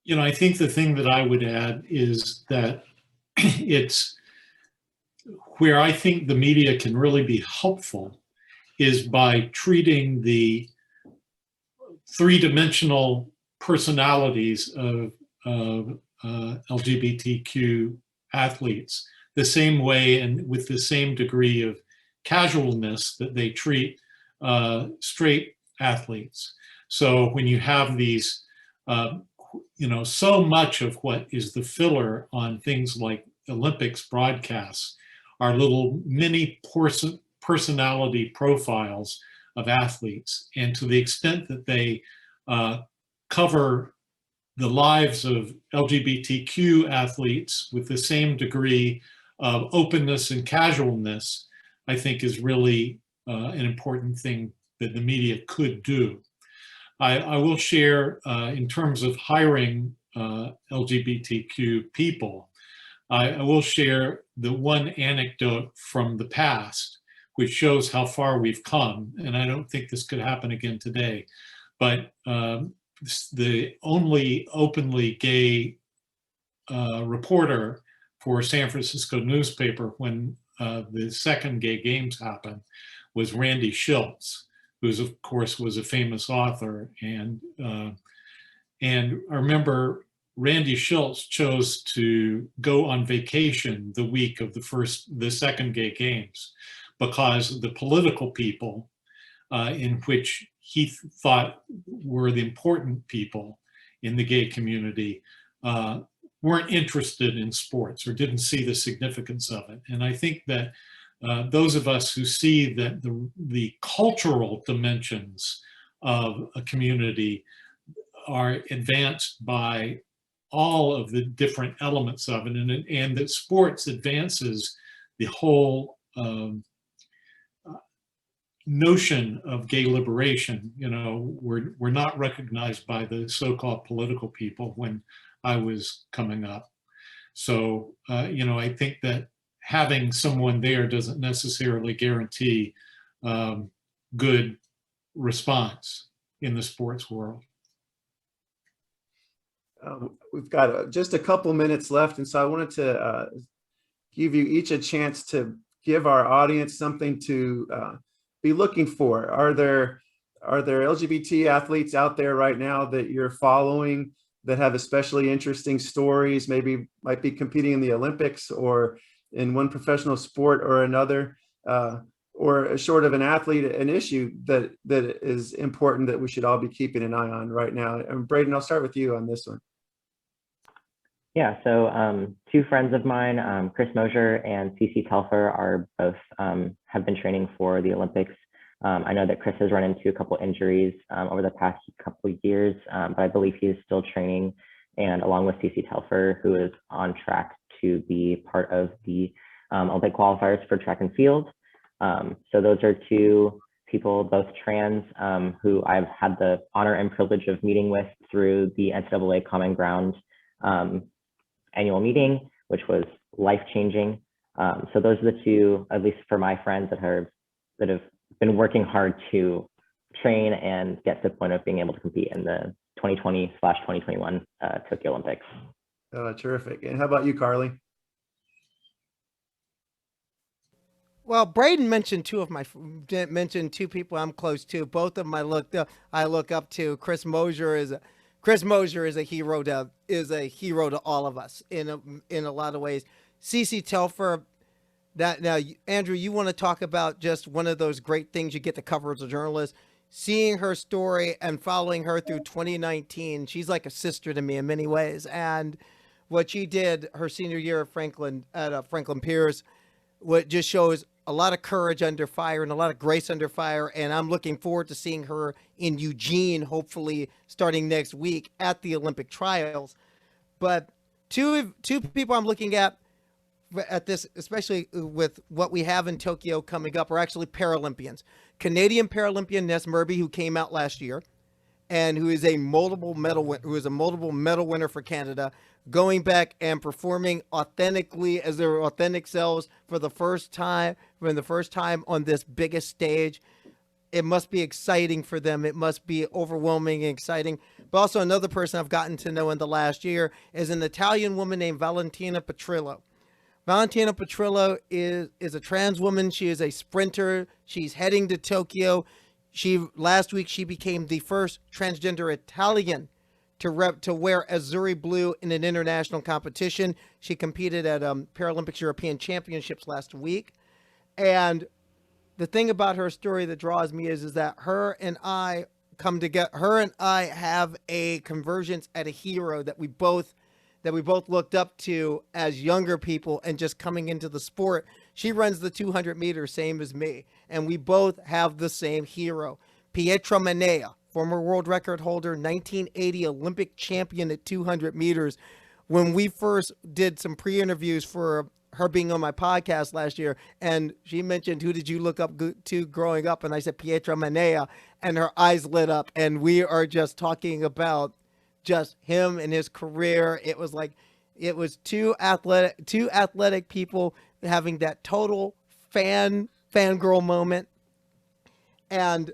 You know, I think the thing that I would add is that it's where I think the media can really be helpful is by treating the three-dimensional personalities of LGBTQ athletes the same way and with the same degree of casualness that they treat straight athletes. So when you have these, you know, so much of what is the filler on things like Olympics broadcasts are little mini personality profiles of athletes. And to the extent that they cover the lives of LGBTQ athletes with the same degree of openness and casualness, I think is really an important thing that the media could do. I will share in terms of hiring LGBTQ people, I will share the one anecdote from the past, which shows how far we've come. And I don't think this could happen again today, but the only openly gay reporter for San Francisco newspaper when the second gay games happened was Randy Schultz, who of course was a famous author. And I remember Randy Schultz chose to go on vacation the week of the second gay games because the political people in which he thought were the important people in the gay community weren't interested in sports or didn't see the significance of it. And I think that those of us who see that the cultural dimensions of a community are advanced by all of the different elements of it, and that sports advances the whole notion of gay liberation. You know, we're not recognized by the so-called political people when I was coming up. So, you know, I think that having someone there doesn't necessarily guarantee good response in the sports world. We've got just a couple minutes left, and so I wanted to give you each a chance to give our audience something to be looking for. Are there LGBT athletes out there right now that you're following that have especially interesting stories, maybe might be competing in the Olympics or in one professional sport or another, or short of an athlete, an issue that is important that we should all be keeping an eye on right now? And Braden, I'll start with you on this one. Yeah, so two friends of mine, Chris Moser and CC Telfer, are both have been training for the Olympics. I know that Chris has run into a couple injuries over the past couple of years, but I believe he is still training, and along with CC Telfer, who is on track to be part of the Olympic qualifiers for track and field. So those are two people, both trans, who I've had the honor and privilege of meeting with through the NCAA Common Ground annual meeting, which was life-changing. So those are the two, at least for my friends, that have been working hard to train and get to the point of being able to compete in the 2020/2021 Tokyo Olympics. Terrific. And how about you, Carly? Well, Braden mentioned two people I'm close to. Both of them I look up to. Chris Moser is a hero to all of us in a lot of ways. CC Telfer, Andrew, you want to talk about just one of those great things you get to cover as a journalist, seeing her story and following her through 2019. She's like a sister to me in many ways. And what she did her senior year at Franklin Pierce, what just shows a lot of courage under fire and a lot of grace under fire. And I'm looking forward to seeing her in Eugene, hopefully starting next week at the Olympic trials. But two people I'm looking at this, especially with what we have in Tokyo coming up, are actually Paralympians. Canadian Paralympian Ness Murby, who came out last year, and who is a multiple medal winner for Canada, going back and performing authentically as their authentic selves for the first time on this biggest stage. It must be exciting for them. It must be overwhelming and exciting. But also another person I've gotten to know in the last year is an Italian woman named Valentina Petrillo. Valentina Petrillo is a trans woman. She is a sprinter. She's heading to Tokyo. Last week she became the first transgender Italian to wear Azzurri blue in an international competition. She competed at Paralympics European Championships last week. And the thing about her story that draws me is that her and I come together. Her and I have a convergence at a hero that we both looked up to as younger people and just coming into the sport. She runs the 200 meters, same as me. And we both have the same hero, Pietra Manea, former world record holder, 1980 Olympic champion at 200 meters. When we first did some pre-interviews for her being on my podcast last year, and she mentioned, who did you look up to growing up? And I said, Pietra Manea, and her eyes lit up. And we are just talking about just him and his career. It was two athletic people having that total fangirl moment. And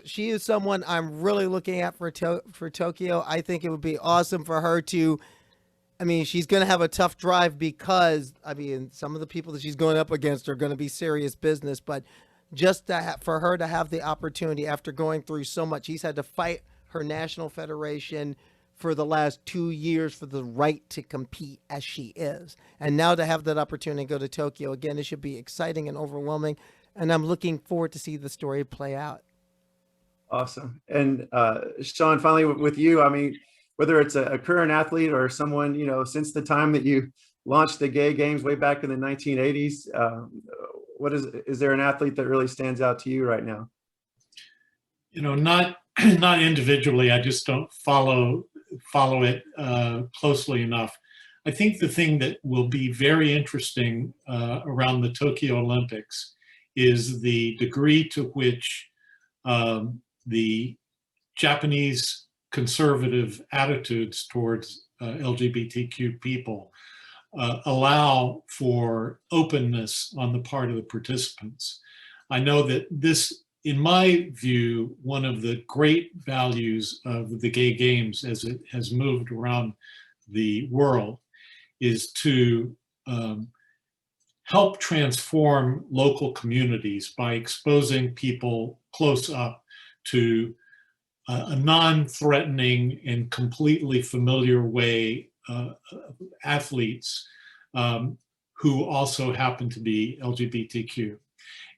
she is someone I'm really looking at for Tokyo. I think it would be awesome for her to, she's going to have a tough drive because, some of the people that she's going up against are going to be serious business, but just for her to have the opportunity after going through so much, she's had to fight her national federation for the last 2 years for the right to compete as she is. And now to have that opportunity to go to Tokyo, again, it should be exciting and overwhelming. And I'm looking forward to see the story play out. Awesome. And Sean, finally with you, whether it's a current athlete or someone, since the time that you launched the gay games way back in the 1980s, is there an athlete that really stands out to you right now? Not individually. I just don't follow it closely enough. I think the thing that will be very interesting around the Tokyo Olympics is the degree to which the Japanese conservative attitudes towards LGBTQ people allow for openness on the part of the participants. I know that this, in my view, one of the great values of the gay games as it has moved around the world is to help transform local communities by exposing people close up to a non-threatening and completely familiar way athletes who also happen to be LGBTQ.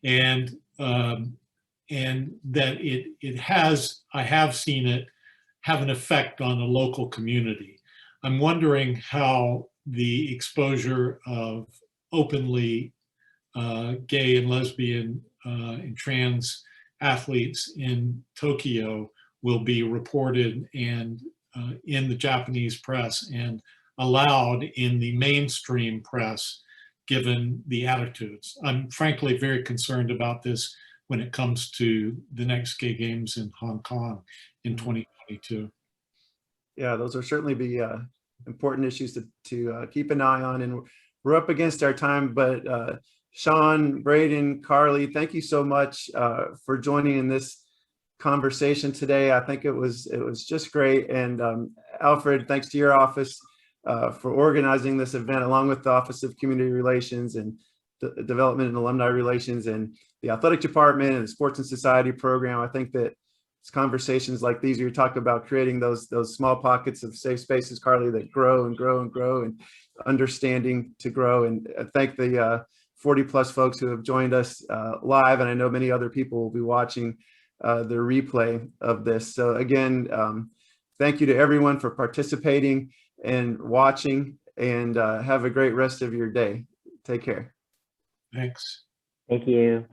And that it has, I have seen it have an effect on the local community. I'm wondering how the exposure of openly gay and lesbian and trans athletes in Tokyo will be reported and in the Japanese press and allowed in the mainstream press, given the attitudes. I'm frankly very concerned about this when it comes to the next gay games in Hong Kong in 2022. Yeah, those are certainly be important issues to keep an eye on, and we're up against our time, but Sean, Braden, Carly, thank you so much for joining in this conversation today. I think it was just great. And Alfred, thanks to your office for organizing this event, along with the Office of Community Relations and Development and Alumni Relations and the Athletic Department and the Sports and Society program. I think that it's conversations like these, you're talking about creating those small pockets of safe spaces, Carly, that grow and grow and grow, and understanding to grow. And I thank the 40 plus folks who have joined us live, and I know many other people will be watching the replay of this. So again, thank you to everyone for participating and watching, and have a great rest of your day. Take care. Thanks. Thank you.